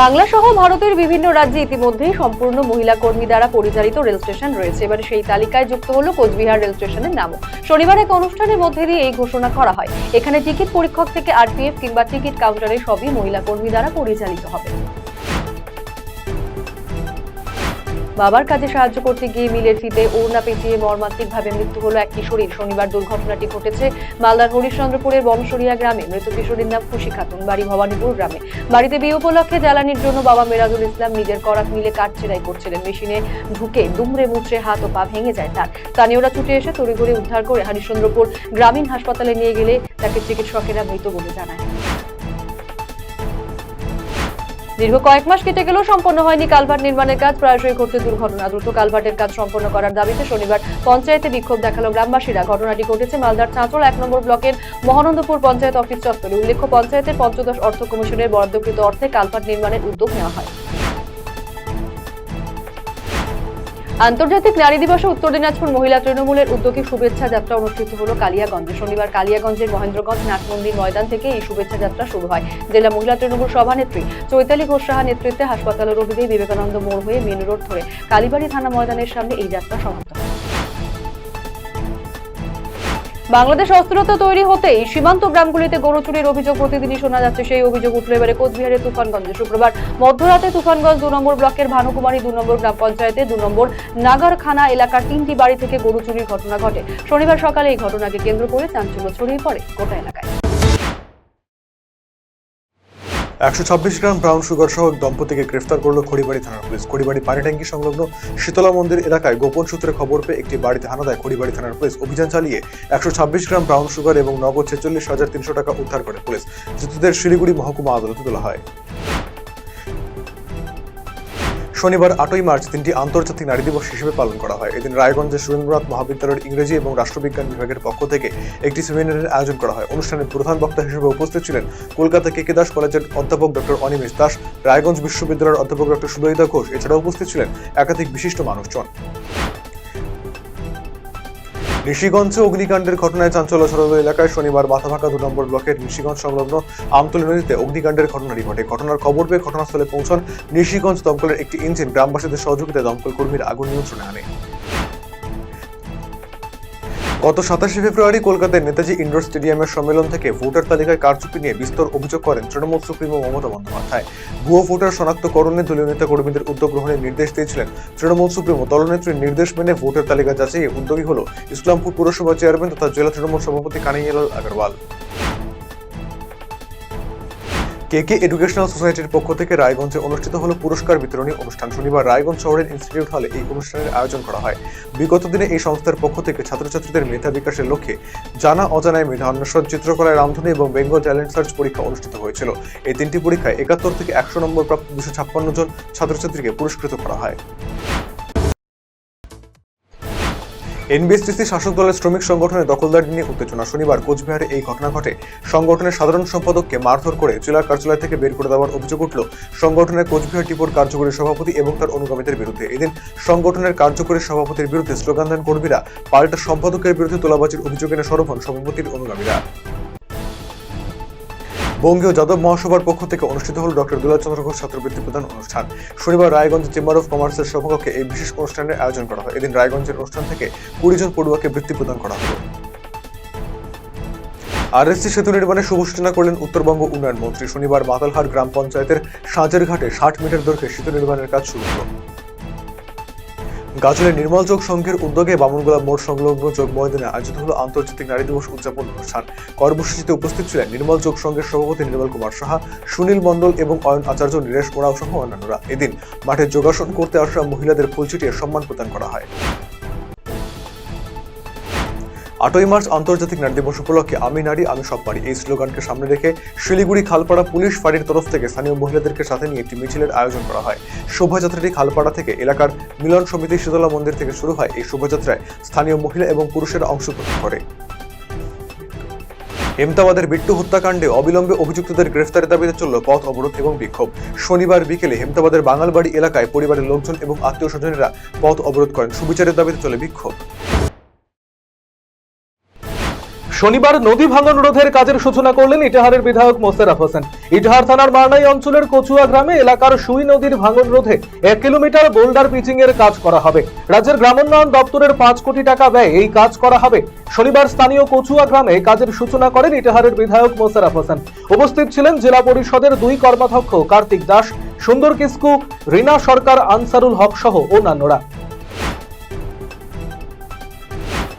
বাংলা সহ ভারতের বিভিন্ন রাজ্যে ইতিমধ্যেই সম্পূর্ণ মহিলা কর্মী দ্বারা পরিচালিত রেল স্টেশন রয়েছে। এবার সেই তালিকায় যুক্ত হলো কোচবিহার রেল স্টেশনের নামও। শনিবার এক অনুষ্ঠানের মধ্যে দিয়ে এই ঘোষণা করা হয়। এখানে টিকিট পরীক্ষক থেকে আরপিএফ কিংবা টিকিট কাউন্টারে সবই মহিলা কর্মী দ্বারা পরিচালিত হবে। বাবার কাজে সাহায্য করতে গিয়ে মিলের ফিতে ওড়না পেঁচিয়ে মর্মান্তিকভাবে মৃত্যু হলো এক কিশোরীর। শনিবার দুর্ঘটনাটি ঘটেছে মালদার হরিশ্চন্দ্রপুরের বনসরিয়া গ্রামে। মৃত কিশোরীর নাম খুশি খাতুন, বাড়ি ভবানীপুর গ্রামে। বাড়িতে বিয়ে উপলক্ষে জ্বালানির জন্য বাবা মেরাজুল ইসলাম নিজের করাত মিলে কাঠ ছেঁড়াই করছিলেন। মেশিনে ঢুকে দুমড়ে মুচড়ে হাত ও পা ভেঙে যায় তার। স্থানীয়রা ছুটে এসে তড়িঘড়ি উদ্ধার করে হরিশ্চন্দ্রপুর গ্রামীণ হাসপাতালে নিয়ে গেলে তাকে চিকিৎসকেরা মৃত বলে জানায়। দীর্ঘ কয়েক মাস কেটে গেলেও সম্পন্ন হয়নি কালভার্ট নির্মাণের কাজ। প্রায়শই ঘটছে দুর্ঘটনা। দ্রুত কালভার্টের কাজ সম্পন্ন করার দাবিতে শনিবার পঞ্চায়েতে বিক্ষোভ দেখালো গ্রামবাসীরা। ঘটনাটি ঘটেছে মালদার চাঁচল ১ নম্বর ব্লকের মহানন্দপুর পঞ্চায়েত অফিস চত্বরে। উল্লেখ্য, পঞ্চায়েতের পঞ্চদশ অর্থ কমিশনের বরাদ্দকৃত অর্থে কালভার্ট নির্মাণের উদ্যোগ নেওয়া হয়। আন্তর্জাতিক নারী দিবসে উত্তর দিনাজপুর মহিলা তৃণমূলের উদ্যোগে শুভেচ্ছা যাত্রা অনুষ্ঠিত হলো কালিয়াগঞ্জে। শনিবার কালিয়াগঞ্জের মহেন্দ্রগঞ্জ নাটমন্দির ময়দান থেকে এই শুভেচ্ছা যাত্রা শুরু হয়। জেলা মহিলা তৃণমূল সভানেত্রী চৈতালি ঘোষ সাহা নেতৃত্বে হাসপাতালের অভিযানে বিবেকানন্দ মোড় হয়ে মেন রোড ধরে কালীবাড়ি থানা ময়দানের সামনে এই যাত্রা সমাপ্ত হয়। বাংলাদেশ অস্থিরতা তৈরি হতেই সীমান্ত গ্রামগুলিতে গরু চুরির অভিযোগ প্রতিদিনই শোনা যাচ্ছে। সেই অভিযোগ উঠল এবারে কোচবিহারের তুফানগঞ্জে। শুক্রবার মধ্যরাতে তুফানগঞ্জ ২ নম্বর ব্লকের ভানুকুমারী ২ নম্বর গ্রাম পঞ্চায়েতে ২ নম্বর নাগারখানা এলাকার ৩টি বাড়ি থেকে গরু চুরির ঘটনা ঘটে। শনিবার সকালে এই ঘটনাকে কেন্দ্র করে চাঞ্চল্য ছড়িয়ে পড়ে গোটা এলাকায়। ১২৬ গ্রাম ব্রাউন সুগার সহ দম্পতিকে গ্রেফতার করল খড়িবাড়ি থানার পুলিশ। খড়িবাড়ি পানিট্যাঙ্কি সংলগ্ন শীতলা মন্দির এলাকায় গোপন সূত্রে খবর পেয়ে একটি বাড়িতে হানা দেয় খড়িবাড়ি থানার পুলিশ। অভিযান চালিয়ে ১২৬ গ্রাম ব্রাউন সুগার এবং নগদ ৪৬,৩০০ টাকা উদ্ধার করে পুলিশ। ধৃতদের শিলিগুড়ি মহকুমা আদালতে তোলা হয়। শনিবার ৮ই মার্চ দিনটি আন্তর্জাতিক নারী দিবস হিসেবে পালন করা হয়। এদিন রায়গঞ্জের সুরেন্দ্রনাথ মহাবিদ্যালয়ের ইংরেজি এবং রাষ্ট্রবিজ্ঞান বিভাগের পক্ষ থেকে একটি সেমিনারের আয়োজন করা হয়। অনুষ্ঠানের প্রধান বক্তা হিসেবে উপস্থিত ছিলেন কলকাতা কে কে দাস কলেজের অধ্যাপক ডক্টর অনিমেষ দাস, রায়গঞ্জ বিশ্ববিদ্যালয়ের অধ্যাপক ডক্টর সুদয়িতা ঘোষ। এছাড়াও উপস্থিত ছিলেন একাধিক বিশিষ্ট মানুষজন। নিশিগঞ্জে অগ্নিকাণ্ডের ঘটনায় চাঞ্চল্য ছড়ালো এলাকায়। শনিবার মাথাভাঙ্গা ২ নম্বর ব্লকের নিশিগঞ্জ সংলগ্ন আমতলী নদীতে অগ্নিকাণ্ডের ঘটনাটি ঘটে। ঘটনার খবর পেয়ে ঘটনাস্থলে পৌঁছান নিশিগঞ্জ দমকলের একটি ইঞ্জিন। গ্রামবাসীদের সহযোগিতায় দমকল কর্মীরা আগুন নিয়ন্ত্রণে আনে। গত ২৭শে ফেব্রুয়ারি কলকাতার নেতাজি ইন্ডোর স্টেডিয়ামের সম্মেলন থেকে ভোটার তালিকায় কারচুপি নিয়ে বিস্তর অভিযোগ করেন তৃণমূল সুপ্রিমো মমতা বন্দ্যোপাধ্যায়। ভুয়ো ভোটার শনাক্তকরণে দলীয় নেতা কর্মীদের উদ্যোগ গ্রহণের নির্দেশ দিয়েছিলেন তৃণমূল সুপ্রিমো। দলনেত্রীর নির্দেশ মেনে ভোটার তালিকা যাচাইয়ে উদ্যোগী হল ইসলামপুর পুরসভা চেয়ারম্যান তথা জেলা তৃণমূল সভাপতি কানাইয়ালাল আগরওয়াল। কে কে এডুকেশনাল সোসাইটির পক্ষ থেকে রায়গঞ্জে অনুষ্ঠিত হলো পুরস্কার বিতরণী অনুষ্ঠান। শনিবার রায়গঞ্জ শহরের ইনস্টিটিউট হলে এই অনুষ্ঠানের আয়োজন করা হয়। বিগত দিনে এই সংস্থার পক্ষ থেকে ছাত্রছাত্রীদের মেধা বিকাশের লক্ষ্যে জানা অজানায় মেধা অন্বেষণ, চিত্রকলায় রামধনী এবং বেঙ্গল ট্যালেন্ট সার্চ পরীক্ষা অনুষ্ঠিত হয়েছিল। এই ৩টি পরীক্ষায় ৭১ থেকে ১০০ নম্বর প্রাপ্ত ২৫৬ জন ছাত্রছাত্রীকে পুরস্কৃত করা হয়। এনবিএসটিসি শাসক দলের শ্রমিক সংগঠনের দখলদারি নিয়ে উত্তেজনা। শনিবার কোচবিহারে এই ঘটনা ঘটে। সংগঠনের সাধারণ সম্পাদককে মারধর করে জেলা কার্যালয় থেকে বের করে দেওয়ার অভিযোগ উঠল সংগঠনের কোচবিহার ডিপোর কার্যকরী সভাপতি এবং তার অনুগামীদের বিরুদ্ধে। এদিন সংগঠনের কার্যকরী সভাপতির বিরুদ্ধে স্লোগান দেন কর্মীরা। পাল্টা সম্পাদকের বিরুদ্ধে তোলাবাজির অভিযোগ এনে সরব হন সভাপতির অনুগামীরা। বঙ্গীয় যাদব মহাসভার পক্ষ থেকে অনুষ্ঠিত হল ডক্টর দুলাল চন্দ্র ঘোষ ছাত্রবৃত্তি প্রদান অনুষ্ঠান। শনিবার রায়গঞ্জ চেম্বার অফ কমার্সের সভাকক্ষে এই বিশেষ অনুষ্ঠানের আয়োজন করা হয়। এদিন রায়গঞ্জের অনুষ্ঠান থেকে ২০ জন পড়ুয়াকে বৃত্তি প্রদান করা হল। আরএসসি সেতু নির্মাণে শুভ সূচনা করলেন উত্তরবঙ্গ উন্নয়ন মন্ত্রী। শনিবার মাতালহাট গ্রাম পঞ্চায়েতের সাঁচের ঘাটে ৬০ মিটার দৈর্ঘ্যে সেতু নির্মাণের কাজ শুরু হল। গাজলের নির্মল যোগ সংঘের উদ্যোগে বামনগোলা মোড় সংলগ্ন যোগ ময়দানে আয়োজিত হল আন্তর্জাতিক নারী দিবস উদযাপন অনুষ্ঠান। কর্মসূচিতে উপস্থিত ছিলেন নির্মল যোগ সংঘের সভাপতি নির্মল কুমার সাহা, সুনীল মণ্ডল এবং অয়ন আচার্য, নীরেশ ওরাও সহ অন্যান্যরা। এদিন মাঠে যোগাসন করতে আসা মহিলাদের ফুল ছিটিয়ে সম্মান প্রদান করা হয়। ৮ই মার্চ আন্তর্জাতিক নারী দিবস উপলক্ষে আমি নারী আমি সব পারি এই স্লোগানকে সামনে রেখে শিলিগুড়ি খালপাড়া পুলিশ ফাঁড়ির তরফ থেকে স্থানীয় মহিলাদেরকে সাথে নিয়ে একটি মিছিলের আয়োজন করা হয়। শোভাযাত্রাটি খালপাড়া থেকে এলাকার মিলন সমিতি শীতলা মন্দির থেকে শুরু হয়। এই শোভাযাত্রায় স্থানীয় মহিলা এবং পুরুষেরা অংশগ্রহণ করে। হেমতাবাদের বিট্টু হত্যাকাণ্ডে অবিলম্বে অভিযুক্তদের গ্রেফতারের দাবিতে চলল পথ অবরোধ এবং বিক্ষোভ। শনিবার বিকেলে হেমতাবাদের বাঙালবাড়ি এলাকায় পরিবারের লোকজন এবং আত্মীয় স্বজনেরা পথ অবরোধ করেন। সুবিচারের দাবিতে চলে বিক্ষোভ। শনিবার নদী ভাঙন রোধের কাজের সূচনা করলেন ইটাহারের বিধায়ক মোশাররফ হোসেন। ইটাহার থানার মারনাই অঞ্চলের কচুয়া গ্রামে এলাকার সুই নদীর ভাঙন রোধে 1 কিলোমিটার বোল্ডার পিচিং এর কাজ করা হবে। রাজ্যের গ্রামোন্নয়ন দপ্তরের 5 কোটি টাকা ব্যয়ে এই কাজ করা হবে। শনিবার স্থানীয় কচুয়া গ্রামে কাজের সূচনা করেন ইটাহারের বিধায়ক মোশাররফ হোসেন। উপস্থিত ছিলেন জেলা পরিষদের 2 কর্মাধ্যক্ষ কার্তিক দাস, সুন্দর কিস্কু, রিনা সরকার, আনসারুল হক সহ অন্যান্যরা।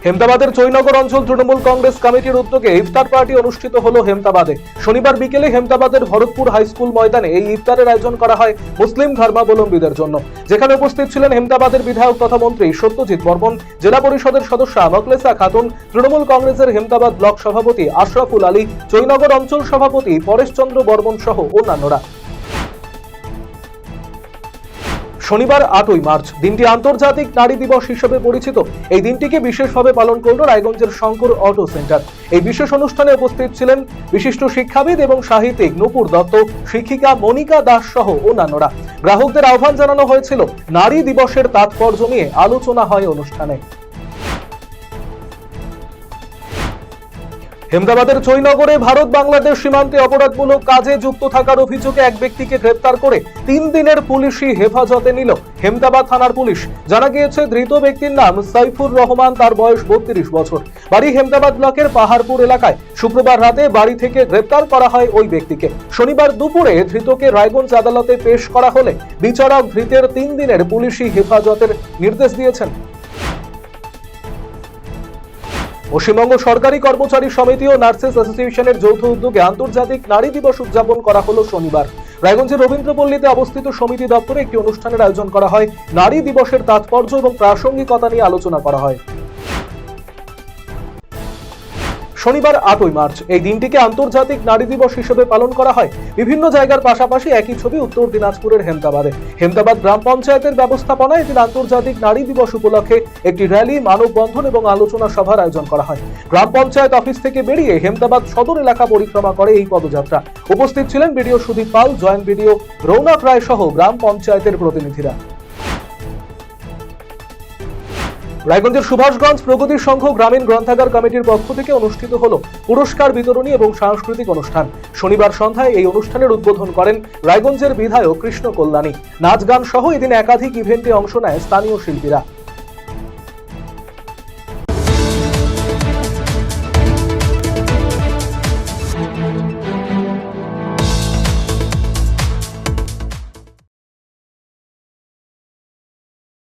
হেমতাবাদের চৈনগর অঞ্চল তৃণমূল কংগ্রেস কমিটির উদ্যোগে ইফতার পার্টি অনুষ্ঠিত হলো হেমতাবাদে। শনিবার বিকেলে হেমতাবাদের ভরতপুর হাই স্কুল ময়দানে এই ইফতারের আয়োজন করা হয় মুসলিম ধর্মাবলম্বীদের জন্য, যেখানে উপস্থিত ছিলেন হেমতাবাদের বিধায়ক তথা মন্ত্রী সত্যজিৎ বর্মন, জেলা পরিষদের সদস্যা মকলেসা খাতুন, তৃণমূল কংগ্রেসের হেমতাবাদ ব্লক সভাপতি আশরাফুল আলী, চৈনগর অঞ্চল সভাপতি পরেশচন্দ্র বর্মন সহ অন্যান্যরা। শনিবার 8ই মার্চ দিনটি আন্তর্জাতিক নারী দিবস হিসেবে পরিচিত। এই দিনটিকে বিশেষভাবে পালন করল রায়গঞ্জের শঙ্কর অটো সেন্টার। এই বিশেষ অনুষ্ঠানে উপস্থিত ছিলেন বিশিষ্ট শিক্ষাবিদ এবং সাহিত্যিক নূপুর দত্ত, শিক্ষিকা মনিকা দাস সহ অন্যান্যরা। গ্রাহকদের আহ্বান জানানো হয়েছিল। নারী দিবসের তাৎপর্য নিয়ে আলোচনা হয় অনুষ্ঠানে। হেমদাবাদের চৈনগরে ভারত বাংলাদেশ সীমান্তে অপরাধমূলক কাজে যুক্ত থাকার অভিযোগে এক ব্যক্তিকে গ্রেপ্তার করে 3 দিনের পুলিশি হেফাজতে নিল হেমদাবাদ থানার পুলিশ। জানা গিয়েছে ধৃত ব্যক্তির নাম সাইফুর রহমান, তার বয়স 32 বছর, বাড়ি হেমদাবাদ ব্লকের পাহাড়পুর এলাকায়। শুক্রবার রাতে বাড়ি থেকে গ্রেপ্তার করা হয় ওই ব্যক্তিকে। শনিবার দুপুরে ধৃতকে রায়গঞ্জ আদালতে পেশ করা হলে বিচারক ধৃতের 3 দিনের পুলিশি হেফাজতের নির্দেশ দিয়েছেন। পশ্চিমবঙ্গ সরকারি কর্মচারী সমিতি ও নার্সেস অ্যাসোসিয়েশনের যৌথ উদ্যোগে আন্তর্জাতিক নারী দিবস উদযাপন করা হলো শনিবার। রায়গঞ্জের রবীন্দ্রপল্লীতে অবস্থিত সমিতি দপ্তরে একটি অনুষ্ঠানের আয়োজন করা হয়। নারী দিবসের তাৎপর্য এবং প্রাসঙ্গিকতা নিয়ে আলোচনা করা হয়। শনিবার 8ই মার্চ এই দিনটিকে আন্তর্জাতিক নারী দিবস হিসেবে পালন করা হয়। বিভিন্ন জায়গার পাশাপাশি একই ছবি উত্তর দিনাজপুরের হেমতাবাদে। হেমতাবাদ গ্রাম পঞ্চায়েতের ব্যবস্থাপনায় এদিন আন্তর্জাতিক নারী দিবস উপলক্ষে একটি র্যালি, মানববন্ধন এবং আলোচনা সভার আয়োজন করা হয়। গ্রাম পঞ্চায়েত অফিস থেকে বেরিয়ে হেমতাবাদ সদর এলাকা পরিক্রমা করে এই পদযাত্রা। উপস্থিত ছিলেন বিডিও সুদীপ পাল, জয়েন্ট বিডিও রৌনক রায় সহ গ্রাম পঞ্চায়েতের প্রতিনিধিরা। রায়গঞ্জের সুভাষগঞ্জ প্রগতি সংঘ গ্রামীণ গ্রন্থাগার কমিটির পক্ষ থেকে অনুষ্ঠিত হলো পুরস্কার বিতরণী এবং সাংস্কৃতিক অনুষ্ঠান। শনিবার সন্ধ্যায় এই অনুষ্ঠানের উদ্বোধন করেন রায়গঞ্জের বিধায়ক কৃষ্ণ কল্যাণী। নাচ গান সহ এদিন একাধিক ইভেন্টে অংশ নেয় স্থানীয় শিল্পীরা।